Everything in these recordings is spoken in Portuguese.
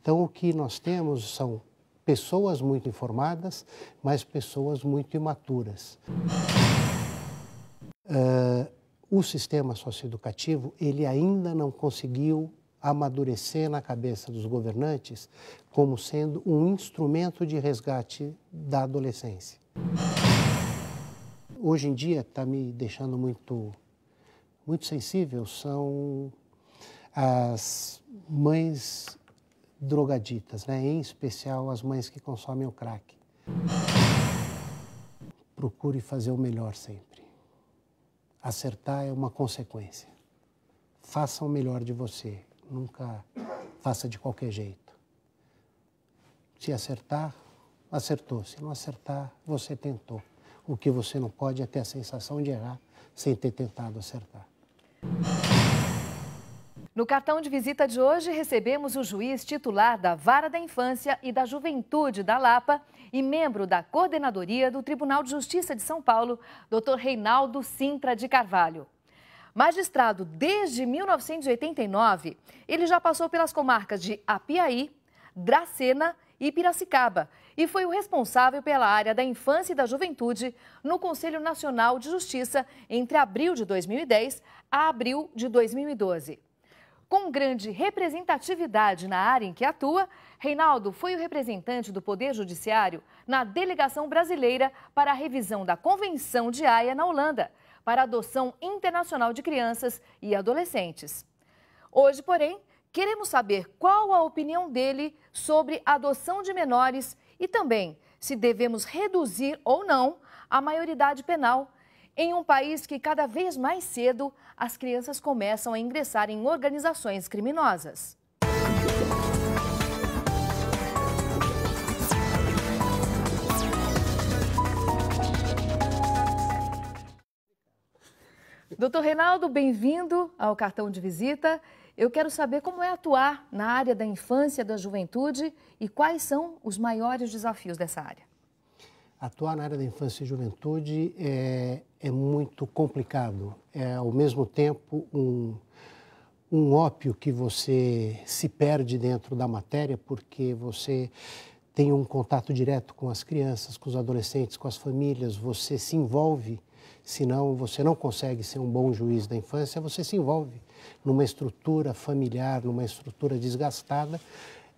Então, o que nós temos são pessoas muito informadas, mas pessoas muito imaturas. O sistema socioeducativo, ele ainda não conseguiu amadurecer na cabeça dos governantes como sendo um instrumento de resgate da adolescência. Hoje em dia, está me deixando muito sensível, são as mães drogaditas, né? Em especial as mães que consomem o crack. Procure fazer o melhor sempre. Acertar é uma consequência. Faça o melhor de você, nunca faça de qualquer jeito. Se acertar, acertou. Se não acertar, você tentou. O que você não pode é ter a sensação de errar sem ter tentado acertar. No cartão de visita de hoje, recebemos o juiz titular da Vara da Infância e da Juventude da Lapa e membro da coordenadoria do Tribunal de Justiça de São Paulo, Dr. Reinaldo Sintra de Carvalho. Magistrado desde 1989, ele já passou pelas comarcas de Apiaí, Dracena e Piracicaba e foi o responsável pela área da infância e da juventude no Conselho Nacional de Justiça entre abril de 2010 a abril de 2012. Com grande representatividade na área em que atua, Reinaldo foi o representante do Poder Judiciário na delegação brasileira para a revisão da Convenção de Haia na Holanda, para a adoção internacional de crianças e adolescentes. Hoje, porém, queremos saber qual a opinião dele sobre a adoção de menores e também se devemos reduzir ou não a maioridade penal em um país que cada vez mais cedo as crianças começam a ingressar em organizações criminosas. Doutor Reinaldo, bem-vindo ao cartão de visita. Eu quero saber como é atuar na área da infância e da juventude e quais são os maiores desafios dessa área. Atuar na área da infância e juventude é muito complicado. É, ao mesmo tempo, um ópio que você se perde dentro da matéria porque você tem um contato direto com as crianças, com os adolescentes, com as famílias, você se envolve, senão você não consegue ser um bom juiz da infância, você se envolve numa estrutura familiar, numa estrutura desgastada.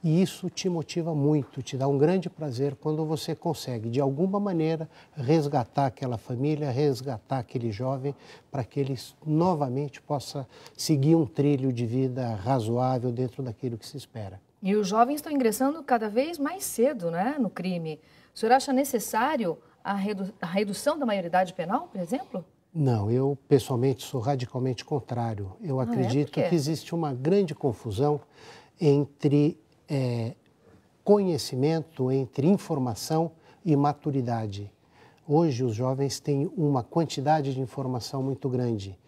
E isso te motiva muito, te dá um grande prazer quando você consegue, de alguma maneira, resgatar aquela família, resgatar aquele jovem, para que ele novamente possa seguir um trilho de vida razoável dentro daquilo que se espera. E os jovens estão ingressando cada vez mais cedo, né, no crime. O senhor acha necessário a redução da maioridade penal, por exemplo? Não, eu pessoalmente sou radicalmente contrário. Eu acredito que existe uma grande confusão entre conhecimento, entre informação e maturidade. Hoje os jovens têm uma quantidade de informação muito grande,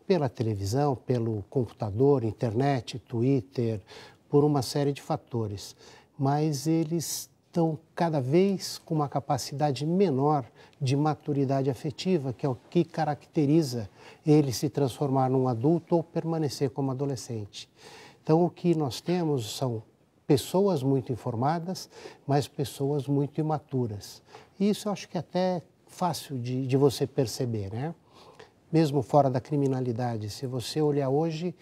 pela televisão, pelo computador, internet, Twitter, por uma série de fatores, mas eles estão cada vez com uma capacidade menor de maturidade afetiva, que é o que caracteriza ele se transformar num adulto ou permanecer como adolescente. Então o que nós temos são pessoas muito informadas, mas pessoas muito imaturas. E isso eu acho que é até fácil de você perceber, né? Mesmo fora da criminalidade, se você olhar hoje,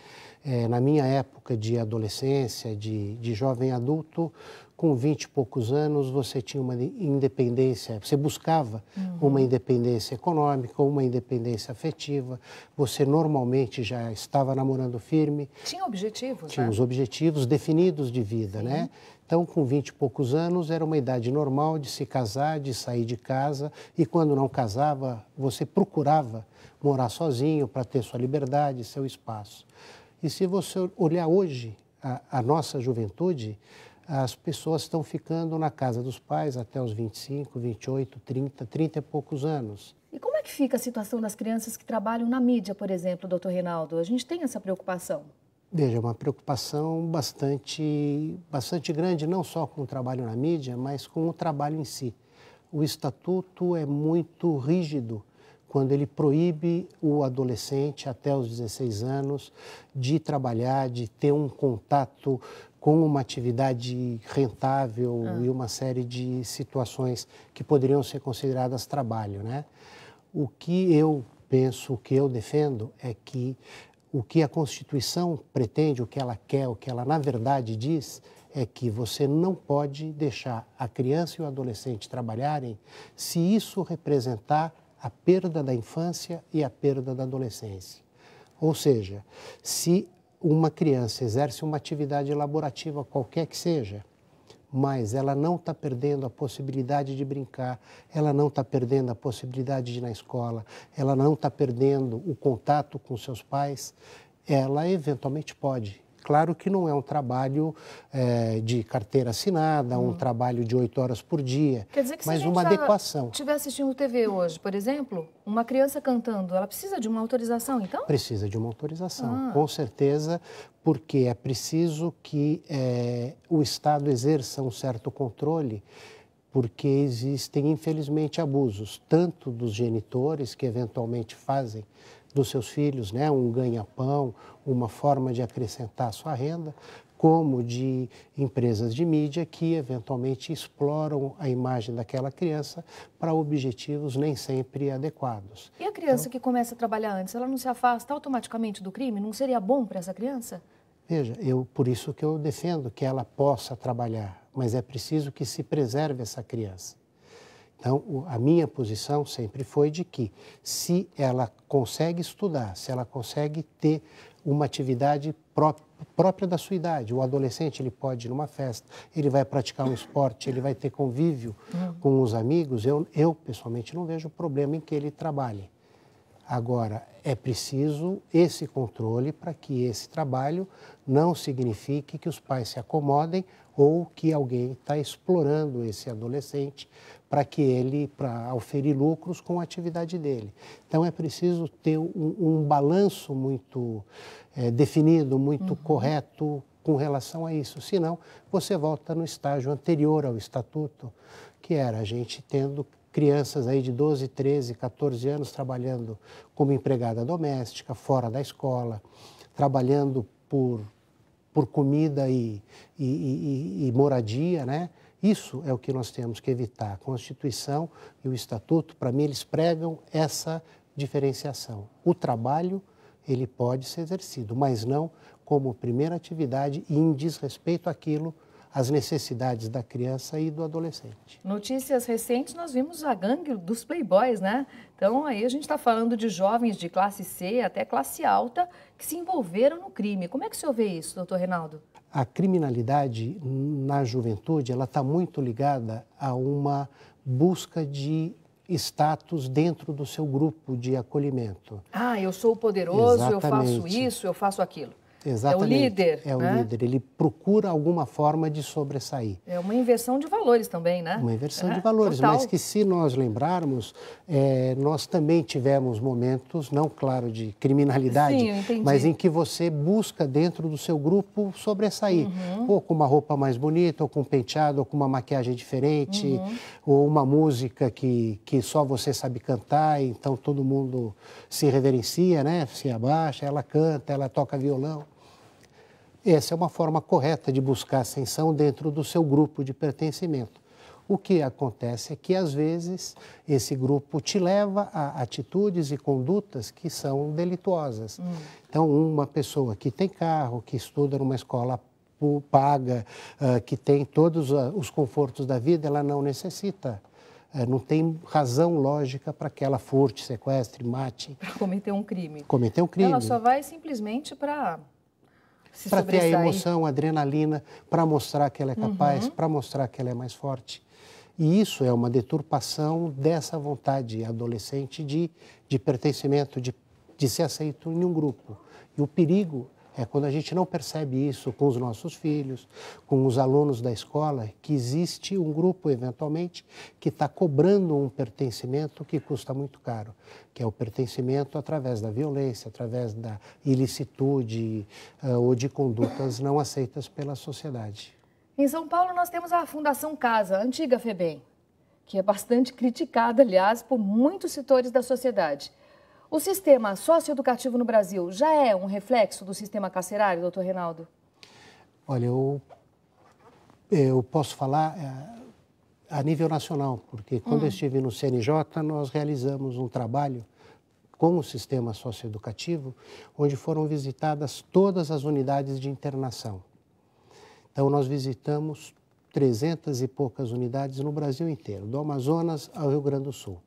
na minha época de adolescência, de jovem adulto, com 20 e poucos anos, você tinha uma independência, você buscava uma independência econômica, uma independência afetiva, você normalmente já estava namorando firme. Tinha objetivos, Tinha os objetivos definidos de vida, né? Então, com 20 e poucos anos, era uma idade normal de se casar, de sair de casa, e quando não casava, você procurava morar sozinho para ter sua liberdade, seu espaço. E se você olhar hoje a nossa juventude, as pessoas estão ficando na casa dos pais até os 25, 28, 30 e poucos anos. E como é que fica a situação das crianças que trabalham na mídia, por exemplo, doutor Reinaldo? A gente tem essa preocupação? Veja, uma preocupação bastante grande, não só com o trabalho na mídia, mas com o trabalho em si. O estatuto é muito rígido quando ele proíbe o adolescente até os 16 anos de trabalhar, de ter um contato com uma atividade rentável e uma série de situações que poderiam ser consideradas trabalho, né? O que eu penso, o que eu defendo é que o que a Constituição pretende, o que ela quer, o que ela na verdade diz, é que você não pode deixar a criança e o adolescente trabalharem se isso representar a perda da infância e a perda da adolescência. Ou seja, se uma criança exerce uma atividade laborativa qualquer que seja, mas ela não está perdendo a possibilidade de brincar, ela não está perdendo a possibilidade de ir na escola, ela não está perdendo o contato com seus pais, ela eventualmente pode. Claro que não é um trabalho de carteira assinada, um trabalho de 8 horas por dia, quer dizer que mas se a uma gente adequação. estiver assistindo TV hoje, por exemplo, uma criança cantando, ela precisa de uma autorização, então? Precisa de uma autorização, com certeza, porque é preciso que o Estado exerça um certo controle, porque existem, infelizmente, abusos, tanto dos genitores, que eventualmente fazem dos seus filhos, né, um ganha-pão, uma forma de acrescentar a sua renda, como de empresas de mídia que eventualmente exploram a imagem daquela criança para objetivos nem sempre adequados. E a criança que começa a trabalhar antes, ela não se afasta automaticamente do crime? Não seria bom para essa criança? Veja, por isso que eu defendo que ela possa trabalhar, mas é preciso que se preserve essa criança. Então, a minha posição sempre foi de que, se ela consegue estudar, se ela consegue ter uma atividade própria da sua idade, o adolescente ele pode ir numa festa, ele vai praticar um esporte, ele vai ter convívio com os amigos, eu pessoalmente não vejo problema em que ele trabalhe. Agora, é preciso esse controle para que esse trabalho não signifique que os pais se acomodem ou que alguém está explorando esse adolescente para que ele, para oferir lucros com a atividade dele. Então, é preciso ter um balanço muito definido, muito correto com relação a isso. Senão, você volta no estágio anterior ao Estatuto, que era a gente tendo crianças aí de 12, 13, 14 anos trabalhando como empregada doméstica, fora da escola, trabalhando por comida e moradia, né? Isso é o que nós temos que evitar. A Constituição e o Estatuto, para mim, eles pregam essa diferenciação. O trabalho, ele pode ser exercido, mas não como primeira atividade e em desrespeito àquilo, às necessidades da criança e do adolescente. Notícias recentes, nós vimos a gangue dos playboys, né? Então, aí a gente está falando de jovens de classe C até classe alta que se envolveram no crime. Como é que o senhor vê isso, doutor Reinaldo? A criminalidade na juventude, ela está muito ligada a uma busca de status dentro do seu grupo de acolhimento. Ah, eu sou o poderoso, Exatamente. Eu faço isso, eu faço aquilo. Exatamente. É o líder. É o né? líder, ele procura alguma forma de sobressair. É uma inversão de valores também, né? Uma inversão de valores, total. mas que se nós lembrarmos, nós também tivemos momentos, não claro de criminalidade, Sim, eu entendi. mas em que você busca dentro do seu grupo sobressair. Ou com uma roupa mais bonita, ou com um penteado, ou com uma maquiagem diferente, ou uma música que só você sabe cantar, então todo mundo se reverencia, né? Se abaixa, ela canta, ela toca violão. Essa é uma forma correta de buscar ascensão dentro do seu grupo de pertencimento. O que acontece é que, às vezes, esse grupo te leva a atitudes e condutas que são delituosas. Então, uma pessoa que tem carro, que estuda numa escola paga, que tem todos os confortos da vida, ela não necessita. Não tem razão lógica para que ela furte, sequestre, mate. Para cometer um crime. Cometer um crime. Ela só vai simplesmente para ter a emoção, a adrenalina, para mostrar que ela é capaz, para mostrar que ela é mais forte. E isso é uma deturpação dessa vontade adolescente de pertencimento, de ser aceito em um grupo. E o perigo é quando a gente não percebe isso com os nossos filhos, com os alunos da escola, que existe um grupo, eventualmente, que está cobrando um pertencimento que custa muito caro, que é o pertencimento através da violência, através da ilicitude ou de condutas não aceitas pela sociedade. Em São Paulo, nós temos a Fundação Casa, a antiga FEBEM, que é bastante criticada, aliás, por muitos setores da sociedade. O sistema socioeducativo no Brasil já é um reflexo do sistema carcerário, doutor Reinaldo? Olha, eu Eu posso falar a nível nacional, porque quando eu estive no CNJ, nós realizamos um trabalho com o sistema socioeducativo, onde foram visitadas todas as unidades de internação. Então, nós visitamos 300 e poucas unidades no Brasil inteiro, do Amazonas ao Rio Grande do Sul.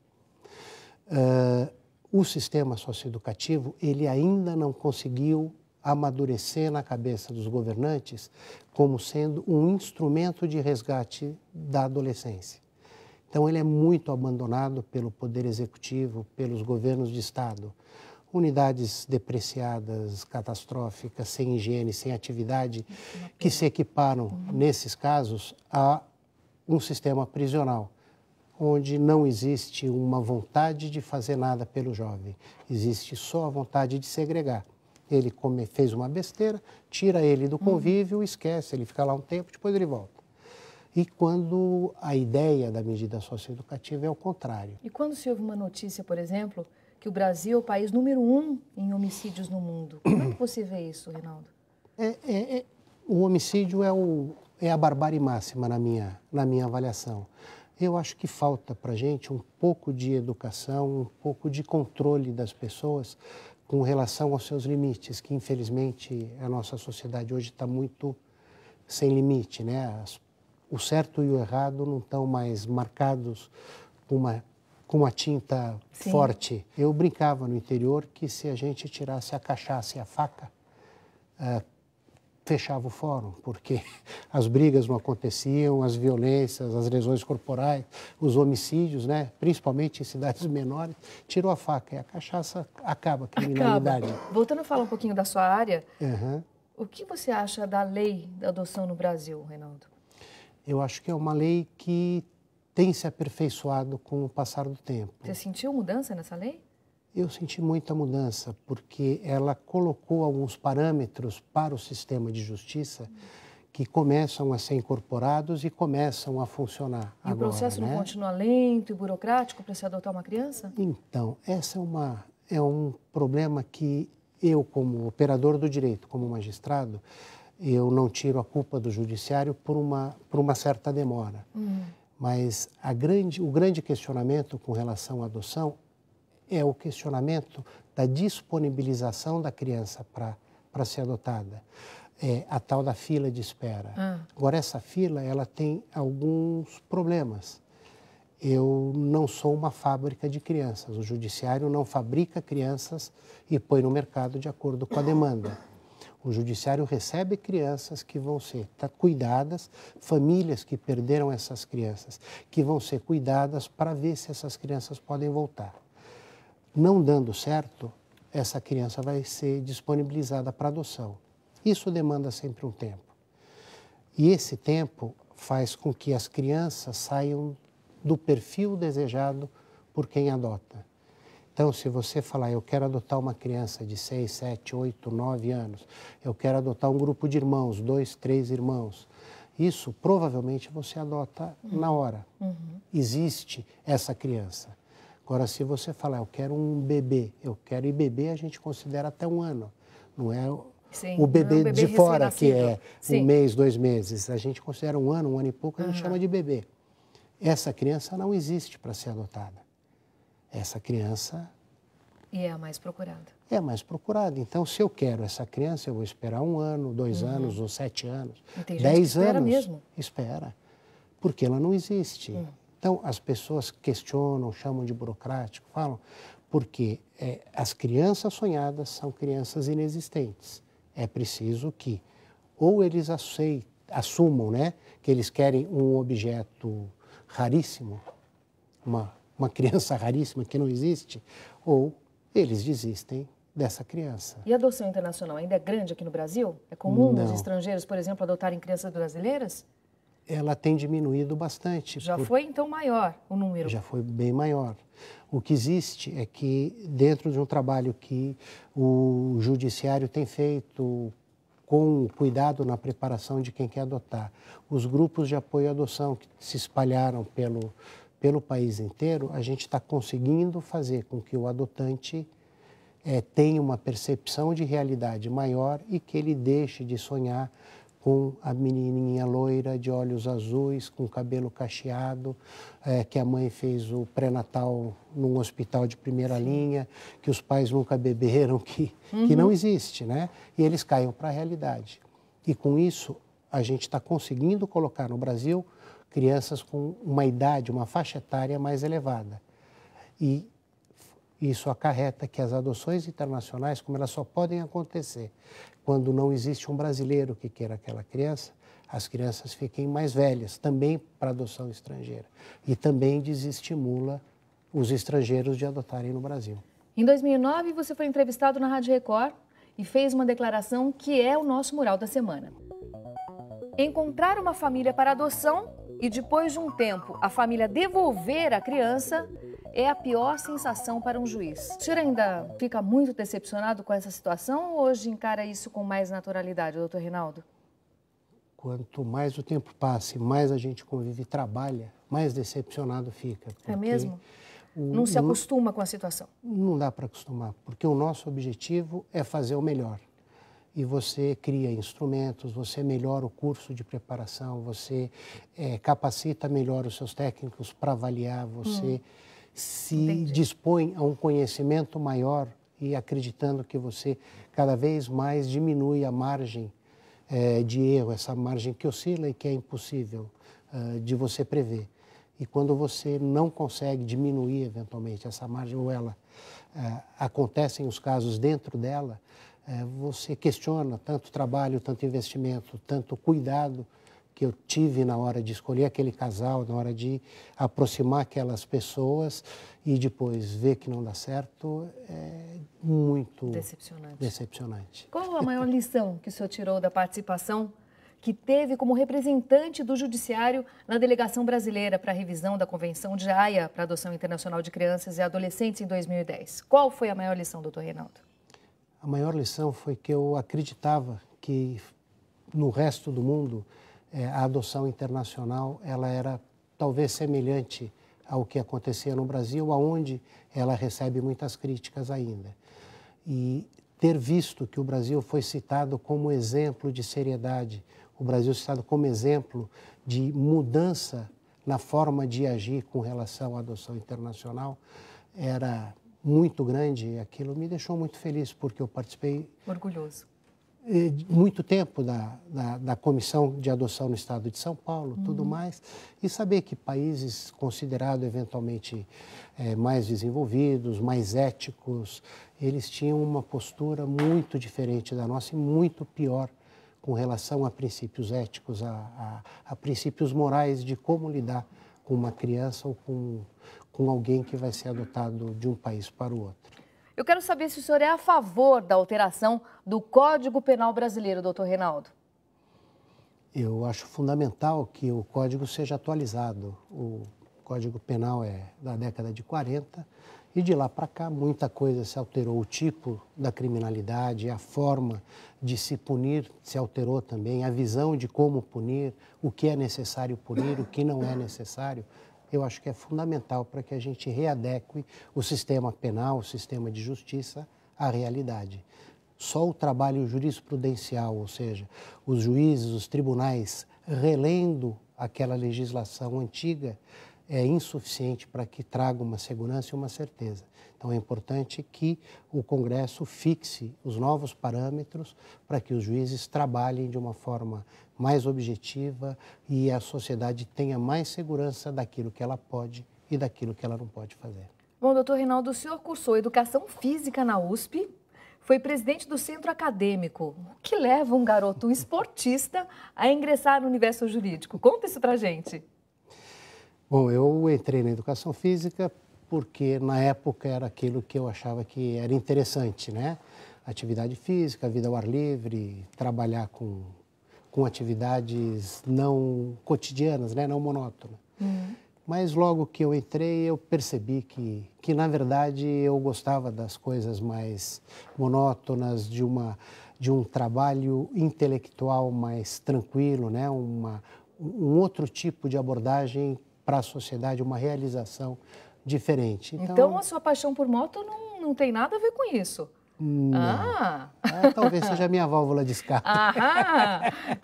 O sistema socioeducativo, ele ainda não conseguiu amadurecer na cabeça dos governantes como sendo um instrumento de resgate da adolescência. Então, ele é muito abandonado pelo Poder Executivo, pelos governos de Estado. Unidades depreciadas, catastróficas, sem higiene, sem atividade, que se equiparam, nesses casos, a um sistema prisional, onde não existe uma vontade de fazer nada pelo jovem, existe só a vontade de segregar. Ele fez uma besteira, tira ele do convívio, esquece, ele fica lá um tempo, depois ele volta. E quando a ideia da medida socioeducativa é o contrário. E quando se ouve uma notícia, por exemplo, que o Brasil é o país número 1 em homicídios no mundo, como é que você vê isso, Reinaldo? O homicídio é a barbárie máxima na minha avaliação. Eu acho que falta para a gente um pouco de educação, um pouco de controle das pessoas com relação aos seus limites, que infelizmente a nossa sociedade hoje está muito sem limite, né? O certo e o errado não estão mais marcados com uma tinta forte. Eu brincava no interior que se a gente tirasse a cachaça e a faca, fechava o fórum, porque as brigas não aconteciam, as violências, as lesões corporais, os homicídios, né? Principalmente em cidades menores, tirou a faca e a cachaça acaba a criminalidade. Voltando a falar um pouquinho da sua área, Uhum. o que você acha da lei da adoção no Brasil, Reinaldo? Eu acho que é uma lei que tem se aperfeiçoado com o passar do tempo. Você sentiu mudança nessa lei? Eu senti muita mudança, porque ela colocou alguns parâmetros para o sistema de justiça que começam a ser incorporados e começam a funcionar E agora, o processo não continua lento e burocrático para se adotar uma criança? Então, essa é um problema que eu, como operador do direito, como magistrado, eu não tiro a culpa do judiciário por uma certa demora. Mas o grande questionamento com relação à adoção é o questionamento da disponibilização da criança para ser adotada. É a tal da fila de espera. Agora, essa fila, ela tem alguns problemas. Eu não sou uma fábrica de crianças. O judiciário não fabrica crianças e põe no mercado de acordo com a demanda. O judiciário recebe crianças que vão ser cuidadas, famílias que perderam essas crianças, que vão ser cuidadas para ver se essas crianças podem voltar. Não dando certo, essa criança vai ser disponibilizada para adoção. Isso demanda sempre um tempo. E esse tempo faz com que as crianças saiam do perfil desejado por quem adota. Então, se você falar, eu quero adotar uma criança de 6, 7, 8, 9 anos, eu quero adotar um grupo de irmãos, 2, 3 irmãos, isso provavelmente você adota na hora. Existe essa criança. Agora, se você falar, eu quero um bebê, e bebê a gente considera até 1 ano, não é o bebê de fora, que é 1 mês, 2 meses. A gente considera 1 ano, 1 ano e pouco, a gente chama de bebê. Essa criança não existe para ser adotada. Essa criança... E é a mais procurada. É a mais procurada. Então, se eu quero essa criança, eu vou esperar 1 ano, 2 anos, ou 7 anos, 10 anos. Mesmo. Espera, porque ela não existe. Então, as pessoas questionam, chamam de burocrático, falam, porque as crianças sonhadas são crianças inexistentes. É preciso que ou eles assumam, né, que eles querem um objeto raríssimo, uma criança raríssima que não existe, ou eles desistem dessa criança. E a adoção internacional ainda é grande aqui no Brasil? É comum os estrangeiros, por exemplo, adotarem crianças brasileiras? Ela tem diminuído bastante. Já foi, então, maior o número? Já foi bem maior. O que existe é que, dentro de um trabalho que o judiciário tem feito com cuidado na preparação de quem quer adotar, os grupos de apoio à adoção que se espalharam pelo país inteiro, a gente está conseguindo fazer com que o adotante tenha uma percepção de realidade maior e que ele deixe de sonhar com a menininha loira de olhos azuis, com cabelo cacheado, que a mãe fez o pré-natal num hospital de primeira linha, que os pais nunca beberam, que não existe, né? E eles caem para a realidade. E com isso, a gente está conseguindo colocar no Brasil crianças com uma idade, uma faixa etária mais elevada. E isso acarreta que as adoções internacionais, como elas só podem acontecer quando não existe um brasileiro que queira aquela criança, as crianças fiquem mais velhas, também para adoção estrangeira. E também desestimula os estrangeiros de adotarem no Brasil. Em 2009, você foi entrevistado na Rádio Record e fez uma declaração que é o nosso mural da semana. Encontrar uma família para adoção e depois de um tempo a família devolver a criança é a pior sensação para um juiz. O senhor ainda fica muito decepcionado com essa situação ou hoje encara isso com mais naturalidade, doutor Reinaldo? Quanto mais o tempo passa e mais a gente convive e trabalha, mais decepcionado fica. É mesmo? Não se acostuma com a situação? Não dá para acostumar, porque o nosso objetivo é fazer o melhor. E você cria instrumentos, você melhora o curso de preparação, você capacita melhor os seus técnicos para avaliar, você se dispõe a um conhecimento maior e acreditando que você cada vez mais diminui a margem de erro, essa margem que oscila e que é impossível de você prever. E quando você não consegue diminuir eventualmente essa margem, ou ela acontecem os casos dentro dela, você questiona tanto trabalho, tanto investimento, tanto cuidado que eu tive na hora de escolher aquele casal, na hora de aproximar aquelas pessoas e depois ver que não dá certo, é muito decepcionante. Qual a maior lição que o senhor tirou da participação que teve como representante do Judiciário na delegação brasileira para a revisão da Convenção de Haia para a adoção internacional de crianças e adolescentes em 2010? Qual foi a maior lição, doutor Reinaldo? A maior lição foi que eu acreditava que no resto do mundo a adoção internacional ela era talvez semelhante ao que acontecia no Brasil, aonde ela recebe muitas críticas ainda. E ter visto que o Brasil foi citado como exemplo de seriedade, o Brasil citado como exemplo de mudança na forma de agir com relação à adoção internacional, era muito grande e aquilo me deixou muito feliz, porque eu participei... Orgulhoso. Muito tempo da Comissão de Adoção no Estado de São Paulo, tudo mais, e saber que países considerados eventualmente mais desenvolvidos, mais éticos, eles tinham uma postura muito diferente da nossa e muito pior com relação a princípios éticos, a princípios morais de como lidar com uma criança ou com alguém que vai ser adotado de um país para o outro. Eu quero saber se o senhor é a favor da alteração do Código Penal brasileiro, doutor Reinaldo. Eu acho fundamental que o Código seja atualizado. O Código Penal é da década de 40 e de lá para cá muita coisa se alterou. O tipo da criminalidade, a forma de se punir se alterou também, a visão de como punir, o que é necessário punir, o que não é necessário. Eu acho que é fundamental para que a gente readeque o sistema penal, o sistema de justiça à realidade. Só o trabalho jurisprudencial, ou seja, os juízes, os tribunais, relendo aquela legislação antiga, é insuficiente para que traga uma segurança e uma certeza. Então é importante que o Congresso fixe os novos parâmetros para que os juízes trabalhem de uma forma mais objetiva e a sociedade tenha mais segurança daquilo que ela pode e daquilo que ela não pode fazer. Bom, doutor Reinaldo, o senhor cursou Educação Física na USP, foi presidente do Centro Acadêmico. O que leva um garoto, um esportista, a ingressar no universo jurídico? Conta isso pra gente. Bom, eu entrei na Educação Física porque na época era aquilo que eu achava que era interessante, né? Atividade física, vida ao ar livre, trabalhar com atividades não cotidianas, né? Não monótonas. Mas logo que eu entrei, eu percebi que na verdade, eu gostava das coisas mais monótonas, de um trabalho intelectual mais tranquilo, né? Um outro tipo de abordagem para a sociedade, uma realização diferente. Então a sua paixão por moto não tem nada a ver com isso? Não. Talvez seja a minha válvula de escape.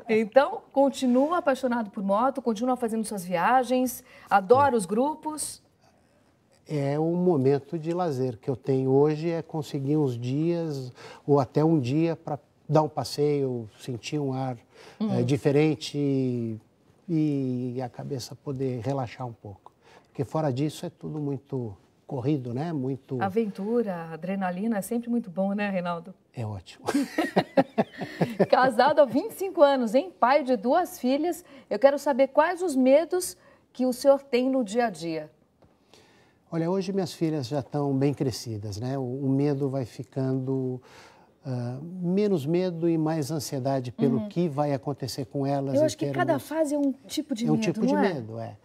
Então, continua apaixonado por moto, continua fazendo suas viagens, adora os grupos? É um momento de lazer que eu tenho hoje, é conseguir uns dias ou até um dia para dar um passeio, sentir um ar diferente e a cabeça poder relaxar um pouco. Porque fora disso é tudo muito corrido, né? Muito... Aventura, adrenalina é sempre muito bom, né, Reinaldo? É ótimo. Casado há 25 anos, hein? Pai de 2 filhas, eu quero saber quais os medos que o senhor tem no dia a dia. Olha, hoje minhas filhas já estão bem crescidas, né? O medo vai ficando menos medo e mais ansiedade pelo que vai acontecer com elas. Eu acho que cada fase é um tipo de medo, É um tipo de não é? medo, é.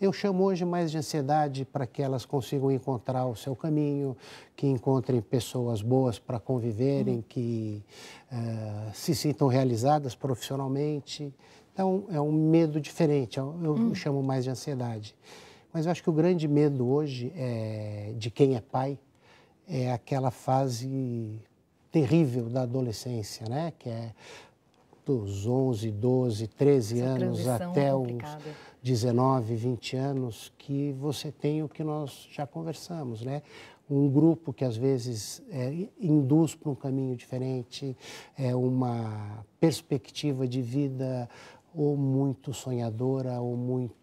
Eu chamo hoje mais de ansiedade para que elas consigam encontrar o seu caminho, que encontrem pessoas boas para conviverem, que se sintam realizadas profissionalmente. Então, é um medo diferente, eu chamo mais de ansiedade. Mas eu acho que o grande medo hoje de quem é pai é aquela fase terrível da adolescência, né? Que é dos 11, 12, 13 anos até os 19, 20 anos, que você tem o que nós já conversamos, né? Um grupo que às vezes induz para um caminho diferente, uma perspectiva de vida ou muito sonhadora ou muito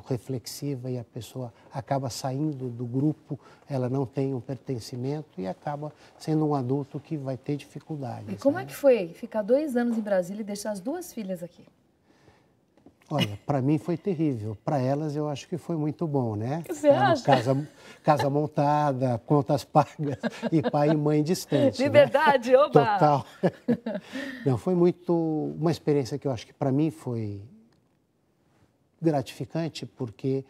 reflexiva e a pessoa acaba saindo do grupo, ela não tem um pertencimento e acaba sendo um adulto que vai ter dificuldades. E como é que foi ficar 2 anos em Brasília e deixar as 2 filhas aqui? Olha, para mim foi terrível. Para elas eu acho que foi muito bom, né? Você acha? Casa montada, contas pagas e pai e mãe distantes. Liberdade, né? oba! Total. Não, foi uma experiência que eu acho que para mim foi gratificante, porque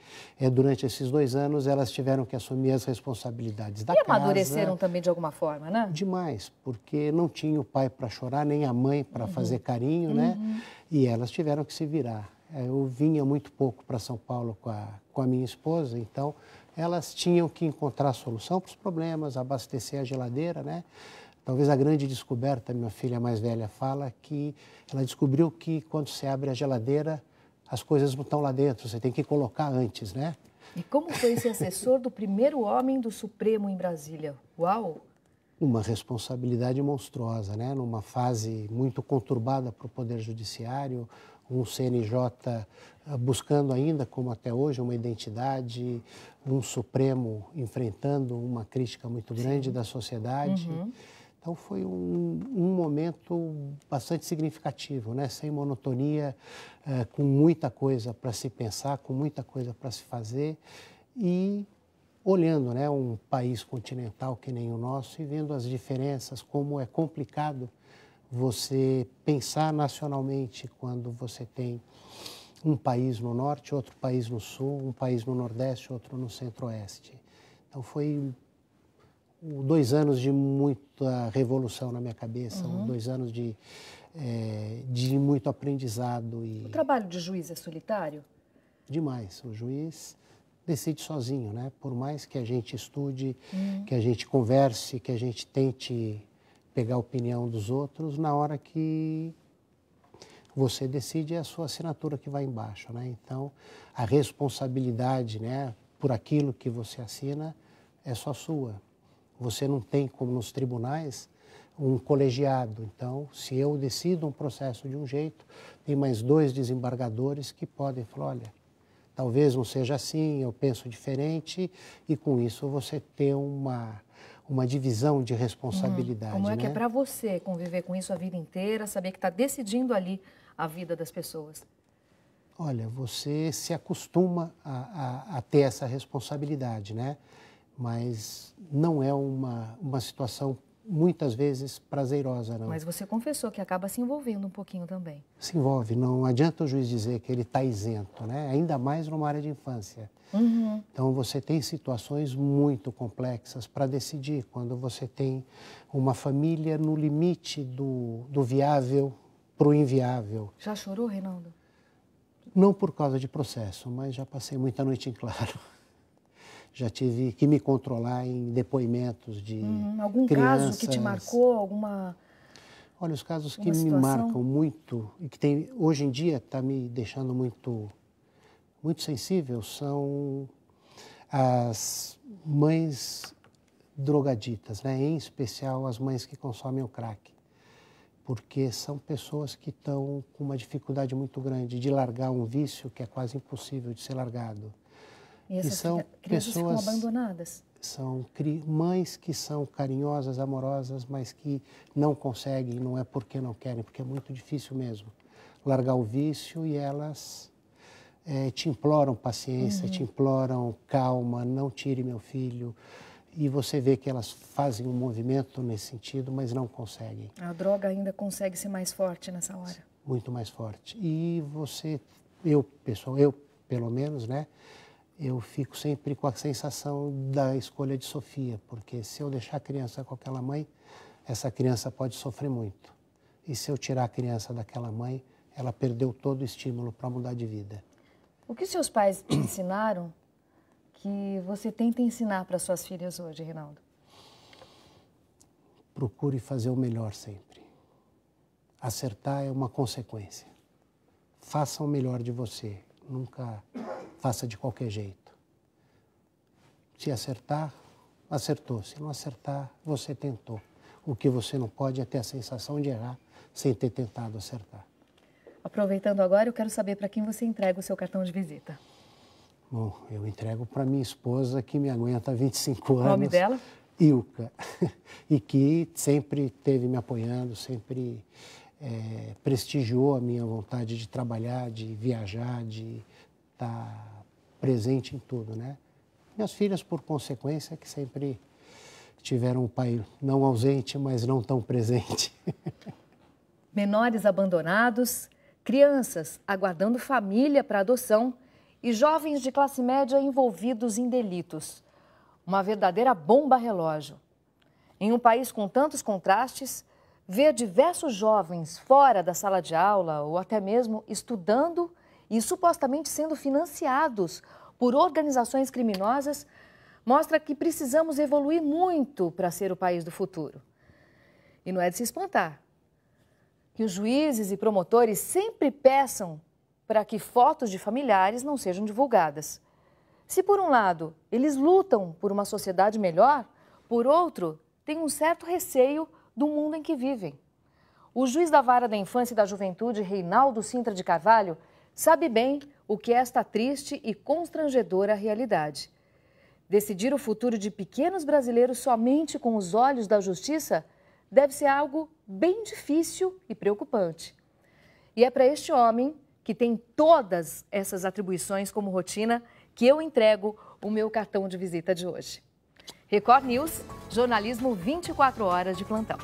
durante esses 2 anos elas tiveram que assumir as responsabilidades da casa. E amadureceram também de alguma forma, né? Demais, porque não tinha o pai para chorar, nem a mãe para fazer carinho, né? E elas tiveram que se virar. Eu vinha muito pouco para São Paulo com a minha esposa, então elas tinham que encontrar solução para os problemas, abastecer a geladeira, né? Talvez a grande descoberta, minha filha mais velha fala, que ela descobriu que quando você abre a geladeira, as coisas não estão lá dentro, você tem que colocar antes, né? E como foi ser assessor do primeiro homem do Supremo em Brasília? Uau! Uma responsabilidade monstruosa, né? Numa fase muito conturbada para o Poder Judiciário, um CNJ buscando ainda, como até hoje, uma identidade, um Supremo enfrentando uma crítica muito grande da sociedade. Então foi um momento bastante significativo, né? Sem monotonia, com muita coisa para se pensar, com muita coisa para se fazer e olhando, né, um país continental que nem o nosso e vendo as diferenças, como é complicado você pensar nacionalmente quando você tem um país no norte, outro país no sul, um país no nordeste, outro no centro-oeste. Então foi 2 anos de muita revolução na minha cabeça, 2 anos de muito aprendizado. O trabalho de juiz é solitário? Demais. O juiz decide sozinho, né? Por mais que a gente estude, que a gente converse, que a gente tente pegar a opinião dos outros, na hora que você decide é a sua assinatura que vai embaixo, né? Então, a responsabilidade, né, por aquilo que você assina é só sua. Você não tem, como nos tribunais, um colegiado. Então, se eu decido um processo de um jeito, tem mais 2 desembargadores que podem falar, olha, talvez não seja assim, eu penso diferente, e com isso você ter uma divisão de responsabilidade. Como é né? que é para você conviver com isso a vida inteira, saber que está decidindo ali a vida das pessoas? Olha, você se acostuma a ter essa responsabilidade, né? Mas não é uma situação muitas vezes prazerosa, não. Mas você confessou que acaba se envolvendo um pouquinho também. Se envolve, não adianta o juiz dizer que ele está isento, né? Ainda mais numa área de infância. Então você tem situações muito complexas para decidir, quando você tem uma família no limite do viável para o inviável. Já chorou, Reinaldo? Não por causa de processo, mas já passei muita noite em claro. já tive que me controlar em depoimentos de algum crianças. Caso que te marcou, alguma... Olha, os casos que me marcam muito e que tem, hoje em dia está me deixando muito sensível são as mães drogaditas, né? Em especial as mães que consomem o crack, porque são pessoas que estão com uma dificuldade muito grande de largar um vício que é quase impossível de ser largado. E essas crianças ficam abandonadas? São mães que são carinhosas, amorosas, mas que não conseguem, não é porque não querem, porque é muito difícil mesmo largar o vício, e elas te imploram paciência, te imploram calma, não tire meu filho. E você vê que elas fazem um movimento nesse sentido, mas não conseguem. A droga ainda consegue ser mais forte nessa hora? Muito mais forte. E eu pelo menos, né? Eu fico sempre com a sensação da escolha de Sofia, porque se eu deixar a criança com aquela mãe, essa criança pode sofrer muito. E se eu tirar a criança daquela mãe, ela perdeu todo o estímulo para mudar de vida. O que seus pais te ensinaram que você tenta ensinar para suas filhas hoje, Reinaldo? Procure fazer o melhor sempre. Acertar é uma consequência. Faça o melhor de você. Nunca faça de qualquer jeito. Se acertar, acertou. Se não acertar, você tentou. O que você não pode é ter a sensação de errar sem ter tentado acertar. Aproveitando agora, eu quero saber para quem você entrega o seu cartão de visita. Bom, eu entrego para minha esposa, que me aguenta há 25 anos. O nome dela? Ilka. E que sempre esteve me apoiando, sempre prestigiou a minha vontade de trabalhar, de viajar, de estar presente em tudo, né? Minhas filhas, por consequência, que sempre tiveram um pai não ausente, mas não tão presente. Menores abandonados, crianças aguardando família para adoção e jovens de classe média envolvidos em delitos. Uma verdadeira bomba relógio. Em um país com tantos contrastes, ver diversos jovens fora da sala de aula ou até mesmo estudando e supostamente sendo financiados por organizações criminosas mostra que precisamos evoluir muito para ser o país do futuro. E não é de se espantar que os juízes e promotores sempre peçam para que fotos de familiares não sejam divulgadas. Se, por um lado, eles lutam por uma sociedade melhor, por outro, têm um certo receio do mundo em que vivem. O juiz da Vara da Infância e da Juventude, Reinaldo Sintra de Carvalho, sabe bem o que é esta triste e constrangedora realidade. Decidir o futuro de pequenos brasileiros somente com os olhos da justiça deve ser algo bem difícil e preocupante. E é para este homem, que tem todas essas atribuições como rotina, que eu entrego o meu cartão de visita de hoje. Record News, jornalismo 24 horas de plantão.